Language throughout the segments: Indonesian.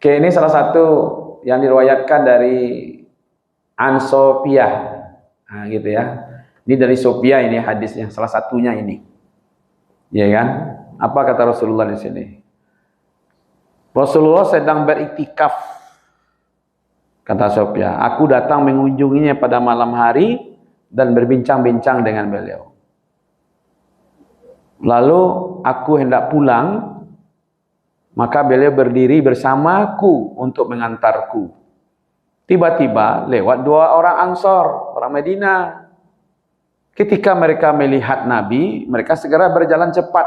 Oke, ini salah satu yang diriwayatkan dari An Sofiyah. Nah, gitu ya. Ini dari Sofiyah ini hadisnya, salah satunya ini. Ya kan? Apa kata Rasulullah di sini? Rasulullah sedang beriktikaf. Kata Sofiyah, aku datang mengunjunginya pada malam hari dan berbincang-bincang dengan beliau. Lalu aku hendak pulang, maka beliau berdiri bersamaku untuk mengantarku. Tiba-tiba lewat dua orang Ansor, orang Madinah. Ketika mereka melihat Nabi, mereka segera berjalan cepat.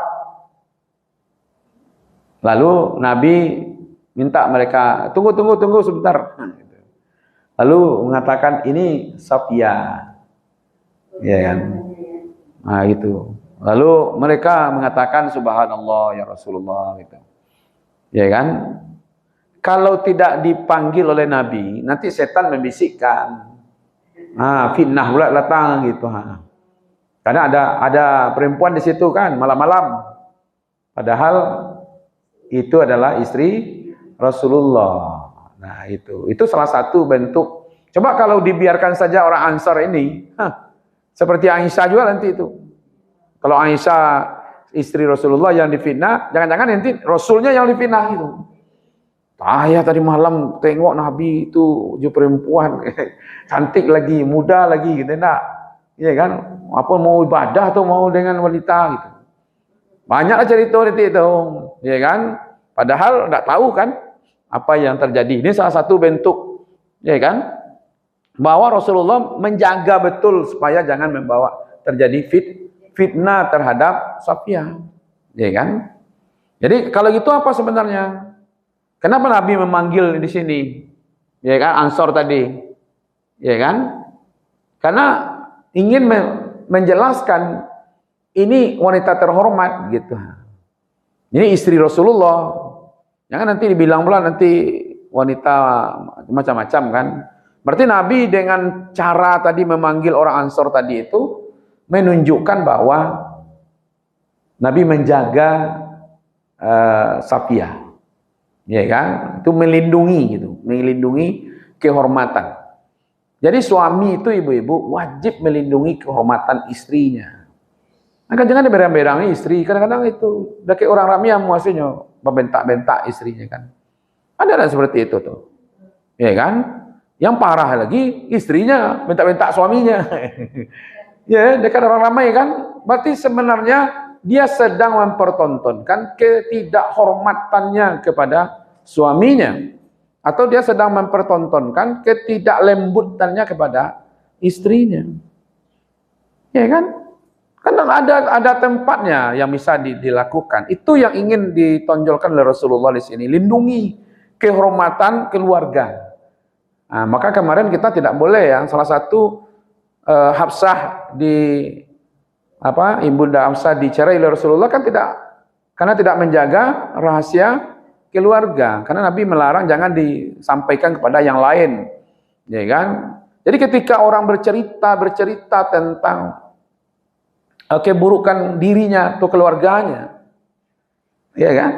Lalu Nabi minta mereka, tunggu sebentar. Lalu mengatakan, ini Sofiyah. Ya kan? Nah itu. Lalu mereka mengatakan, subhanallah ya Rasulullah. Gitu. Ya kan? Kalau tidak dipanggil oleh Nabi, nanti setan membisikkan. Fitnah pula datang gitu. Karena ada perempuan di situ kan malam-malam. Padahal itu adalah istri Rasulullah. Nah, itu salah satu bentuk. Coba kalau dibiarkan saja orang Ansar ini, seperti Aisyah juga nanti itu. Kalau Aisyah istri Rasulullah yang difitnah, jangan-jangan nanti Rasulnya yang difitnah gitu. Ya tadi malam tengok Nabi itu perempuan cantik lagi, muda lagi gitu, enggak? Iya kan? Apa mau ibadah atau mau dengan wanita gitu. Banyaklah cerita nanti itu, ya kan? Padahal enggak tahu kan apa yang terjadi. Ini salah satu bentuk, ya kan? Bahwa Rasulullah menjaga betul supaya jangan membawa terjadi fitnah terhadap Sofiyah, ya kan? Jadi kalau gitu apa sebenarnya? Kenapa Nabi memanggil di sini? Ya kan, Ansor tadi. Ya kan? Karena ingin menjelaskan ini wanita terhormat gitu. Ini istri Rasulullah. Jangan nanti dibilang pula nanti wanita macam-macam kan. Berarti Nabi dengan cara tadi memanggil orang Ansor tadi itu menunjukkan bahwa Nabi menjaga Sofiyah. Ya kan? Itu melindungi gitu, melindungi kehormatan. Jadi suami itu ibu-ibu wajib melindungi kehormatan istrinya. Maka jangan diberang-berangi istri. Kadang-kadang itu udah kayak orang ramai yang muasinya membentak-bentak istrinya kan. Ada seperti itu tuh. Ya kan? Yang parah lagi istrinya bentak-bentak suaminya. Ya, dekat orang ramai kan. Berarti sebenarnya dia sedang mempertontonkan ketidakhormatannya kepada suaminya, atau dia sedang mempertontonkan ketidaklembutannya kepada istrinya. Ya kan? Karena ada tempatnya yang bisa dilakukan. Itu yang ingin ditonjolkan oleh Rasulullah di sini, lindungi kehormatan keluarga. Nah, maka kemarin kita tidak boleh yang salah satu Hafsah Ibunda Hafsah dicerai oleh Rasulullah kan karena tidak menjaga rahasia keluarga. Karena Nabi melarang jangan disampaikan kepada yang lain, ya kan? Jadi ketika orang bercerita tentang keburukan dirinya atau keluarganya, ya kan?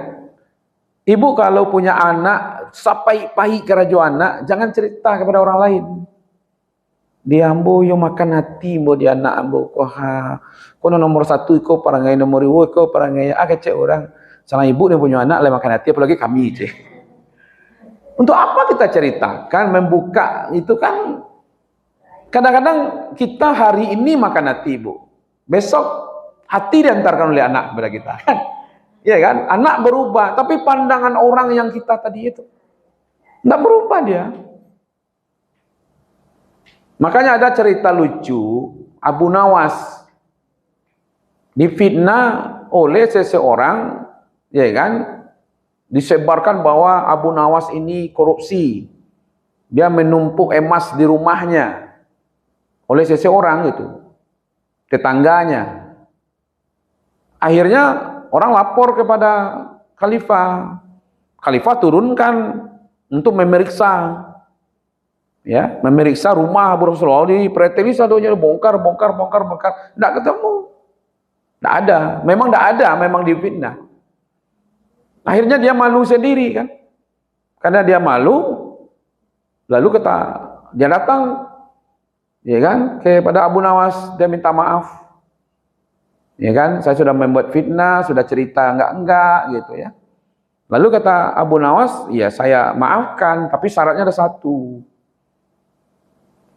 Ibu kalau punya anak sampai pahit kerajuan anak, jangan cerita kepada orang lain. Dia ambo yo makan hati mbo dia anak ambo kono nomor satu iko parangai nomor 2 iko parangai kecek orang sama ibu dia punya anak le makan hati apalagi kami cek. Untuk apa kita ceritakan membuka itu kan kadang-kadang kita hari ini makan hati ibu, besok hati diantarkan oleh anak kepada kita kan. Iya kan? Anak berubah tapi pandangan orang yang kita tadi itu enggak berubah dia. Makanya ada cerita lucu, Abu Nawas difitnah oleh seseorang, ya kan? Disebarkan bahwa Abu Nawas ini korupsi. Dia menumpuk emas di rumahnya oleh seseorang itu, tetangganya. Akhirnya orang lapor kepada khalifah. Khalifah turunkan untuk memeriksa. Ya, memeriksa rumah Abu Rasulullah di preteli sadonya bongkar, enggak ketemu. Enggak ada, memang difitnah. Akhirnya dia malu sendiri kan. Karena dia malu, lalu dia datang, ya kan, kepada Abu Nawas, dia minta maaf. Ya kan, saya sudah membuat fitnah, sudah cerita enggak gitu ya. Lalu kata Abu Nawas, ya saya maafkan, tapi syaratnya ada satu.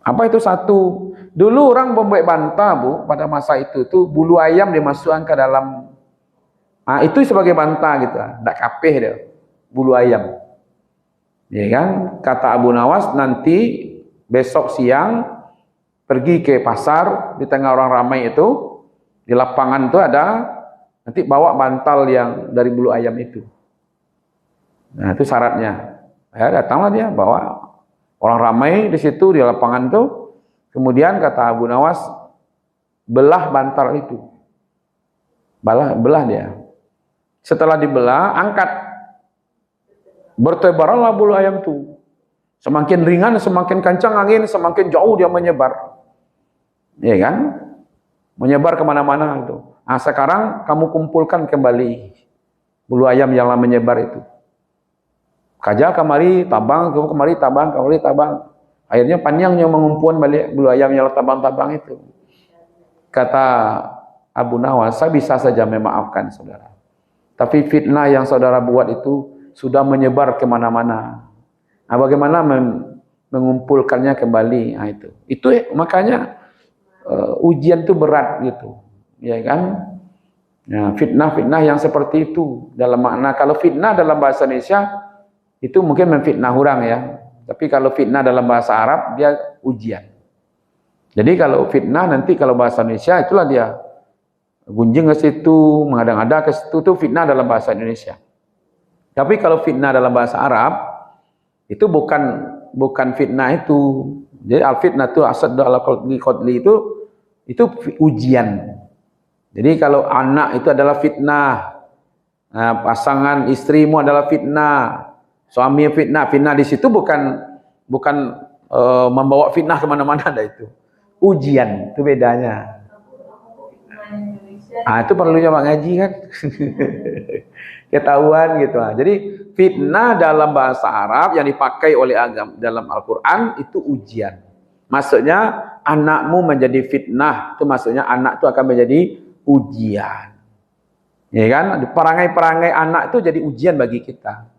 Apa itu satu? Dulu orang membuat banta, Bu, pada masa itu tuh bulu ayam dimasukkan ke dalam, itu sebagai banta gitu, enggak kapeh dia, bulu ayam. Ya kan, kata Abu Nawas, nanti besok siang pergi ke pasar di tengah orang ramai itu, di lapangan itu ada, nanti bawa bantal yang dari bulu ayam itu. Nah, itu syaratnya. Ya, datanglah dia bawa, orang ramai di situ di lapangan itu. Kemudian kata Abu Nawas, belah bantal itu. Belah dia. Setelah dibelah, angkat. Bertebaranlah bulu ayam itu. Semakin ringan, semakin kencang angin, semakin jauh dia menyebar. Ya kan? Menyebar kemana-mana itu. Nah, sekarang kamu kumpulkan kembali bulu ayam yang lama menyebar itu. Kajal kemari tabang, kemari tabang, kemari tabang. Akhirnya panjangnya mengumpulkan balik bulu ayam yang tabang-tabang itu. Kata Abu Nawas, saya bisa saja memaafkan saudara. Tapi fitnah yang saudara buat itu sudah menyebar kemana-mana. Nah, bagaimana mengumpulkannya kembali? Nah, itu makanya ujian itu berat gitu, ya kan? Nah, fitnah-fitnah yang seperti itu dalam makna, kalau fitnah dalam bahasa Indonesia itu mungkin memfitnah orang ya, tapi kalau fitnah dalam bahasa Arab dia ujian. Jadi kalau fitnah nanti kalau bahasa Indonesia itulah dia gunjing ke situ, mengada-ngada ke situ, itu fitnah dalam bahasa Indonesia. Tapi kalau fitnah dalam bahasa Arab itu bukan fitnah itu. Jadi al-fitnah itu asad ala qadli itu ujian. Jadi kalau anak itu adalah fitnah, pasangan istrimu adalah fitnah, suami fitnah. Fitnah di situ bukan membawa fitnah kemana-mana, ada itu ujian, itu bedanya. Itu perlu coba ngaji kan. Ketahuan gitu. Jadi fitnah dalam bahasa Arab yang dipakai oleh agama dalam Al-Quran itu ujian. Maksudnya anakmu menjadi fitnah, itu maksudnya anak itu akan menjadi ujian. Ya kan? Perangai-perangai anak itu jadi ujian bagi kita.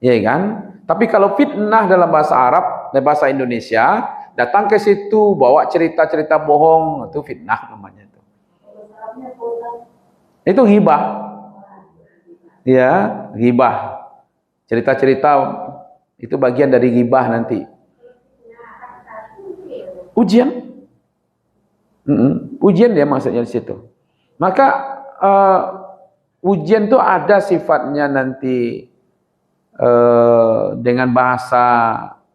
Ya kan? Tapi kalau fitnah dalam bahasa Arab, dalam bahasa Indonesia, datang ke situ bawa cerita-cerita bohong, itu fitnah namanya itu. Itu ghibah. Ya, ghibah. Cerita-cerita itu bagian dari ghibah nanti. Ujian. Ujian dia maksudnya di situ. Maka ujian itu ada sifatnya nanti dengan bahasa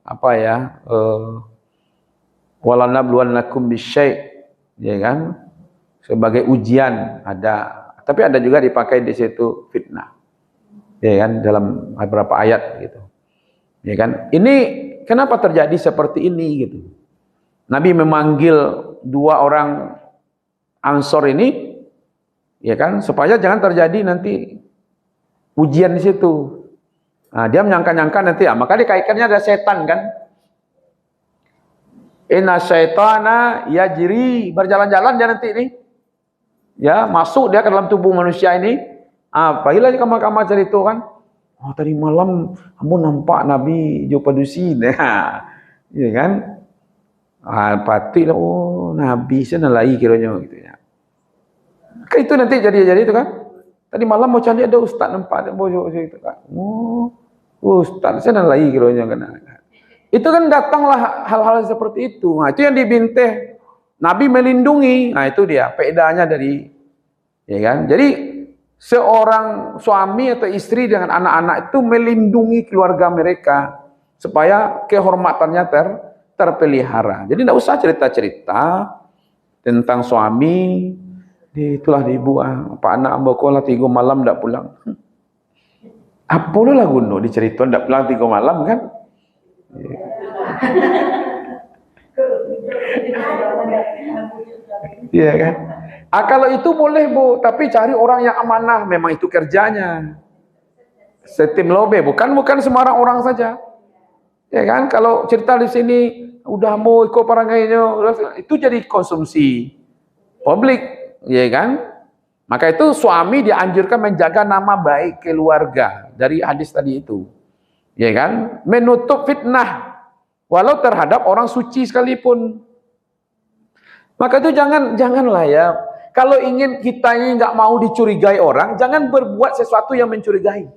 apa ya? Walanabluwannakum bisyai', ya kan? Sebagai ujian ada. Tapi ada juga dipakai di situ fitnah. Ya kan, dalam beberapa ayat gitu. Ya kan? Ini kenapa terjadi seperti ini gitu. Nabi memanggil dua orang Ansor ini, ya kan, supaya jangan terjadi nanti ujian di situ. Nah, dia menyangka-nyangka nanti, maka dikaitkannya ada setan kan. Inna syaitana yajri, berjalan-jalan dia nanti ini. Ya, masuk dia ke dalam tubuh manusia ini. Apabila di kamar-kamar cerita kan, tadi malam kamu nampak Nabi jumpa dusi, ya kan? Patilah, Nabi sana lagi kiranya gitu ya. Kan itu nanti jadi itu kan. Tadi malam mau cari ada ustaz nampak ada bojok itu kan. Ustaz sana lagi kiranya kan. Itu kan datanglah hal-hal seperti itu. Nah, itu yang dibinteh. Nabi melindungi. Nah, itu dia pedanya dari, ya kan? Jadi seorang suami atau istri dengan anak-anak itu melindungi keluarga mereka supaya kehormatannya terpelihara. Jadi tidak usah cerita-cerita tentang suami, itulah ibu Pak anak ambokolah 3 malam tidak pulang. Apa lah guna dicerita tidak pulang 3 malam kan? Iya kan? Kalau itu boleh Bu, tapi cari orang yang amanah, memang itu kerjanya. setim lobe, bukan semua orang saja. Ya kan, kalau cerita di sini udah mau ikut parangainya, itu jadi konsumsi publik, ya kan? Maka itu suami dianjurkan menjaga nama baik keluarga dari hadis tadi itu, ya kan? Menutup fitnah, walau terhadap orang suci sekalipun. Maka itu janganlah ya. Kalau ingin kita ini nggak mau dicurigai orang, jangan berbuat sesuatu yang mencurigai.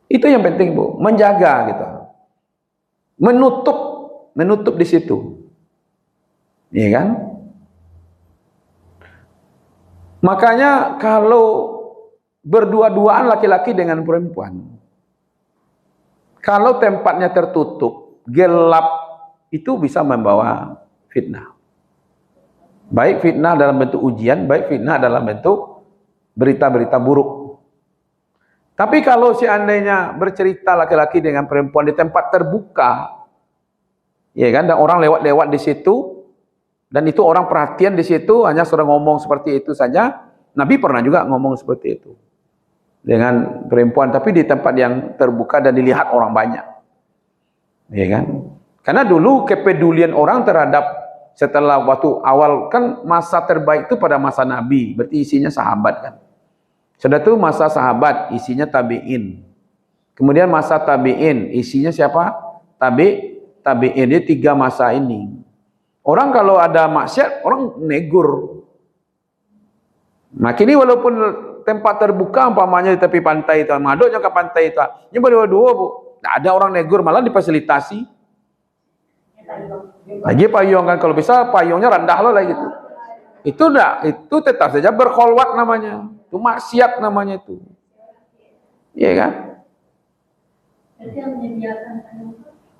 Itu yang penting, Bu, menjaga gitu. Menutup di situ. Iya kan? Makanya kalau berdua-duaan laki-laki dengan perempuan, kalau tempatnya tertutup, gelap, itu bisa membawa fitnah. Baik fitnah dalam bentuk ujian, baik fitnah dalam bentuk berita-berita buruk. Tapi kalau seandainya bercerita laki-laki dengan perempuan di tempat terbuka, ya kan, dan orang lewat-lewat di situ, dan itu orang perhatian di situ, hanya sudah ngomong seperti itu saja. Nabi pernah juga ngomong seperti itu dengan perempuan, tapi di tempat yang terbuka dan dilihat orang banyak, ya kan? Karena dulu kepedulian orang terhadap, setelah waktu awal kan masa terbaik itu pada masa Nabi, berarti isinya sahabat kan. Sudah itu masa sahabat, isinya tabi'in. Kemudian masa tabi'in, isinya siapa? Tabi'in. Dia 3 masa ini. Orang kalau ada maksiat, orang negur. Nah, kini walaupun tempat terbuka, umpamanya di tepi pantai itu, maduknya ke pantai itu, ini berdua-dua, Bu. Tidak ada orang negur, malah difasilitasi. Lagi payung kan, kalau bisa payungnya rendah loh lah gitu. Itu tetap saja berkholwat namanya. Itu maksiat namanya itu. Iya kan?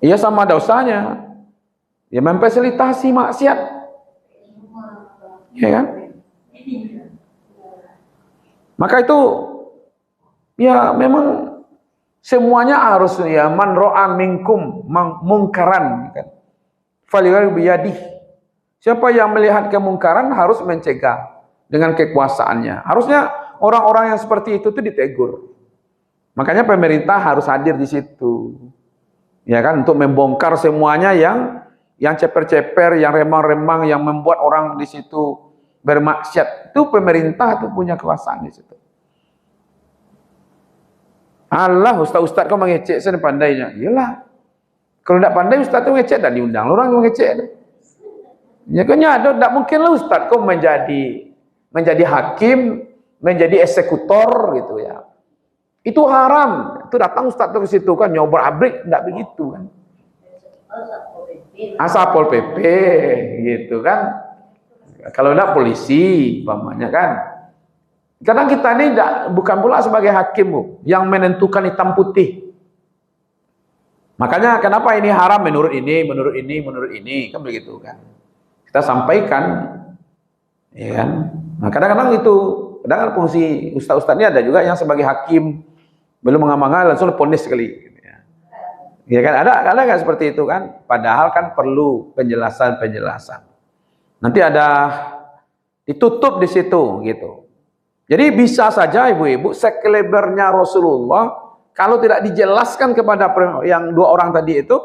Iya, sama dosanya. Ya memfasilitasi maksiat. Iya kan? Maka itu ya memang semuanya harus ya man ra'a minkum mungkaran kan. Falyughayyirhu biyadihi. Siapa yang melihat kemungkaran harus mencegah dengan kekuasaannya. Harusnya orang-orang yang seperti itu tuh ditegur. Makanya pemerintah harus hadir di situ. Ya kan, untuk membongkar semuanya yang ceper-ceper, yang remang-remang, yang membuat orang di situ bermaksiat. Itu pemerintah tuh punya kekuasaan di situ. Allah, ustaz-ustaz kau mengecek saya pandainya. Iyalah. Kalau tidak pandai ustaz tuh ngecek dan diundang. Orang yang ngecek. Ya kan tidak mungkin lah ustaz kau menjadi hakim, menjadi eksekutor gitu ya. Itu haram. Itu datang ustaz tuh ke situ kan nyobar abrik, tidak begitu kan. Satpol PP gitu kan. Kalau tidak polisi umpamanya kan. Kadang kita ini bukan pula sebagai hakim, Bu, yang menentukan hitam putih. Makanya kenapa ini haram menurut ini kan begitu kan. Kita sampaikan, ya kan. Nah, kadang-kadang kadang fungsi ustaz-ustaz ini ada juga yang sebagai hakim belum mengamankan langsung ponis sekali. Ya kan, ada nggak seperti itu kan? Padahal kan perlu penjelasan. Nanti ada ditutup di situ gitu. Jadi bisa saja ibu-ibu sekelebernya Rasulullah kalau tidak dijelaskan kepada yang 2 orang tadi itu,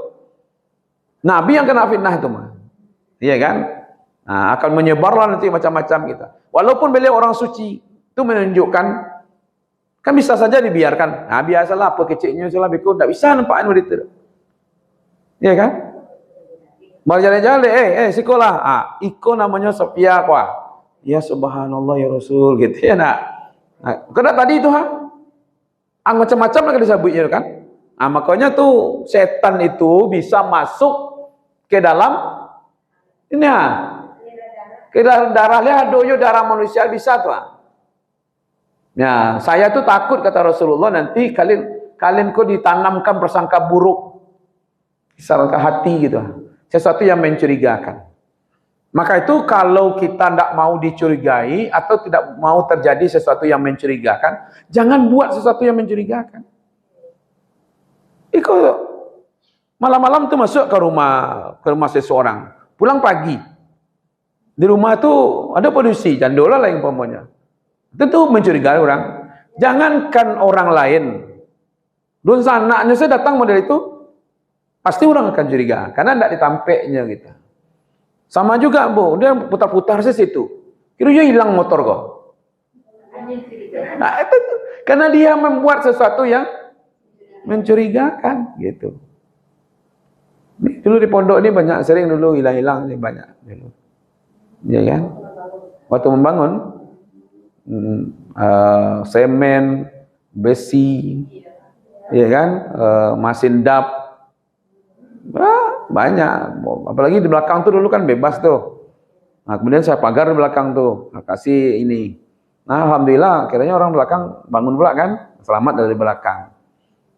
Nabi yang kena fitnah itu mah. Iya kan? Nah, akan menyebarlah nanti macam-macam gitu. Walaupun beliau orang suci, itu menunjukkan kan bisa saja dibiarkan. Nah, biasalah apa kecilnya salah bikun, tidak bisa nampakin begitu. Iya kan? Mau jalan-jalan, sekolah. Iko namanya Sofia kuah. Ya subhanallah ya Rasul gitu ya nak. Nah, karena tadi itu macam-macam lagi disebutnya kan. Nah, makanya tuh setan itu bisa masuk ke dalam ini ke dalam darahnya darah manusia bisa tuh. Ya, saya tuh takut kata Rasulullah nanti kalian kok ditanamkan prasangka buruk ke hati gitu. Sesuatu yang mencurigakan. Maka itu kalau kita tidak mau dicurigai atau tidak mau terjadi sesuatu yang mencurigakan, jangan buat sesuatu yang mencurigakan. Iko malam-malam tuh masuk ke rumah seseorang, pulang pagi. Di rumah tuh ada polisi, jandola lah yang umpamanya. Itu tuh mencurigai orang. Jangankan orang lain, Dan anaknya saya datang model itu, pasti orang akan curiga, karena tidak ditampeknya gitu. Sama juga Bu, dia putar-putar sih situ, kira dia hilang motor kok. Nah, itu karena dia membuat sesuatu yang mencurigakan gitu. Dulu di pondok ini banyak, sering dulu hilang-hilang ini banyak dulu. Ya kan? Waktu membangun semen, besi, ya kan, mesin dap, banyak. Apalagi di belakang tuh dulu kan bebas tuh. Nah, kemudian saya pagar di belakang tuh, kasih ini. Nah, alhamdulillah, kiranya orang belakang bangun pula kan, selamat dari belakang.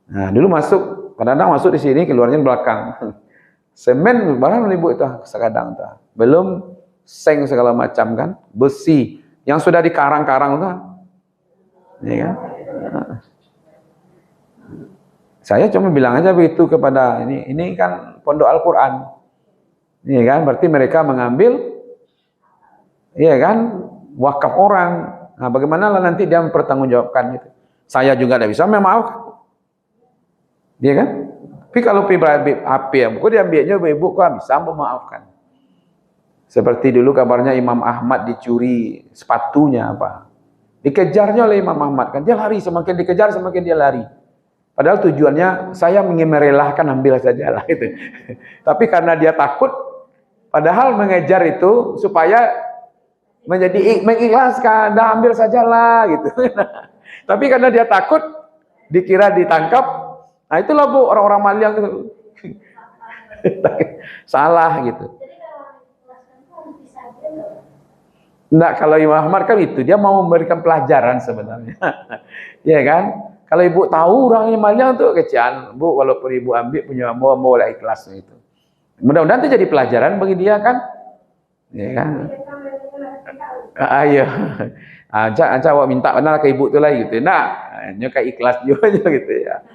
Nah, dulu masuk, kadang-kadang masuk di sini, keluarnya di belakang. Semen barang ribu itu sekadang tuh. Belum seng segala macam kan, besi yang sudah dikarang-karang tuh. Ya kan? Nah. Saya cuma bilang aja begitu kepada ini kan pondok Al-Qur'an. Iya kan? Berarti mereka mengambil iya kan, wakaf orang. Nah, bagaimana lah nanti dia mempertanggungjawabkan itu? Saya juga tidak bisa memaafkan. Iya kan? Tapi kalau pribadi api ya, kok diambilnya ibu kok bisa memaafkan. Seperti dulu kabarnya Imam Ahmad dicuri sepatunya apa. Dikejarnya oleh Imam Ahmad kan, dia lari, semakin dikejar semakin dia lari. Padahal tujuannya saya ingin merelahkan, ambil saja lah itu. Tapi karena dia takut, padahal mengejar itu supaya menjadi mengikhlaskan, dah ambil sajalah gitu. Tapi karena dia takut, dikira ditangkap. Nah itulah Bu, orang-orang Maliang itu salah gitu. Enggak, kalau Imam Ahmad kan itu dia mau memberikan pelajaran sebenarnya. Ya kan? Kalau ibu tahu orangnya Maliang tuh kecian, Bu, walaupun ibu ambil punya mau boleh ikhlas itu. Mudah-mudahan itu jadi pelajaran bagi dia kan? Ya kan? Ayo. Aja awak minta benar ke ibu tu lah gitu. Nah, nyoka ikhlas juga gitu ya.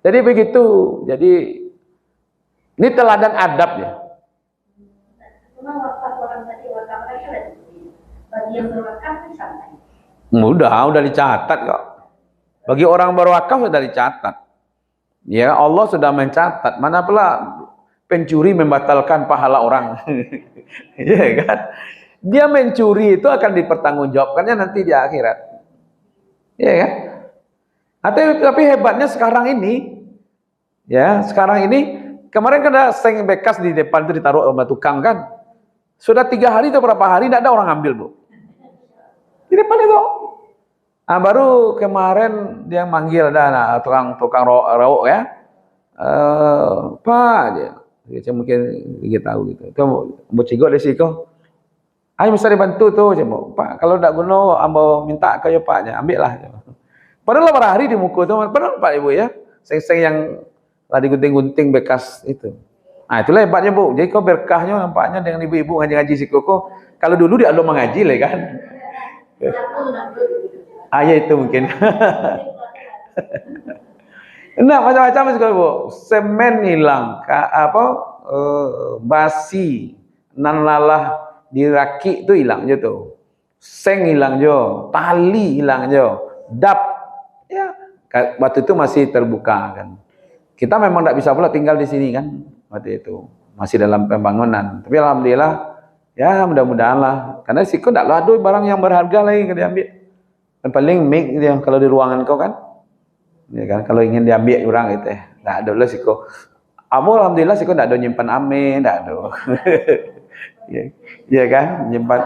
jadi begitu. Jadi ini teladan adab ya. Udah dicatat kok. Bagi orang berwakaf sudah dicatat. Ya, Allah sudah mencatat. Mana pula pencuri membatalkan pahala orang. Iya kan? Dia mencuri itu akan dipertanggungjawabkannya nanti di akhirat. Iya kan? Tapi hebatnya sekarang ini, ya sekarang ini, kemarin kan ada seng bekas di depan itu ditaruh sama tukang kan, sudah 3 hari atau berapa hari tidak ada orang ambil Bu, di depan itu. Nah, baru kemarin dia manggil ada tukang rawok ya, Pak dia mungkin dia tahu gitu, itu mau cigo deh siko, ayo bisa dibantu tuh cemo, Pak kalau tidak guna ambo minta kayu Pak ambil lah. Padahal berapa hari dimukul tuh, padahal Pak Ibu ya, seng-seng yang tadi gunting-gunting bekas itu. Nah itulah hebatnya Bu, jadi kok berkahnya nampaknya dengan ibu-ibu ngaji-ngaji si koko. Kalau dulu dia belum mengaji lah kan. Ya itu mungkin. Nah macam-macam sekali Bu, semen hilang, basi, nan lalah diraki itu hilang aja tuh, seng hilang jo, tali hilang jo, dap. Ya, waktu itu masih terbuka kan. Kita memang tidak bisa pula tinggal di sini kan. Waktu itu masih dalam pembangunan. Tapi alhamdulillah, ya mudah-mudahan lah. Karena siko tidak ada barang yang berharga lagi yang diambil. Dan paling mic yang kalau di ruangan kau kan, ya kan. Kalau ingin diambil orang itu, tidak ada lah siko. Alhamdulillah siko tidak ada nyimpan amin, tidak ada. Ya kan, nyimpan.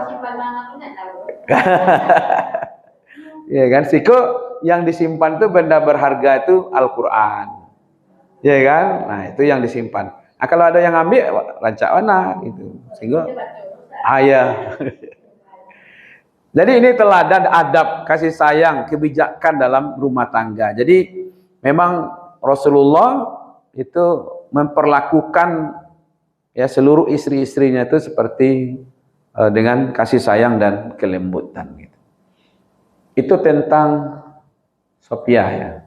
Ya kan, siko yang disimpan itu benda berharga itu Al-Quran, ya kan, nah itu yang disimpan. Nah, kalau ada yang ambil rancak mana gitu, sehingga ayah. Jadi ini teladan adab, kasih sayang, kebijakan dalam rumah tangga. Jadi memang Rasulullah itu memperlakukan ya seluruh istri-istrinya itu seperti dengan kasih sayang dan kelembutan gitu. Itu tentang Sophia ya.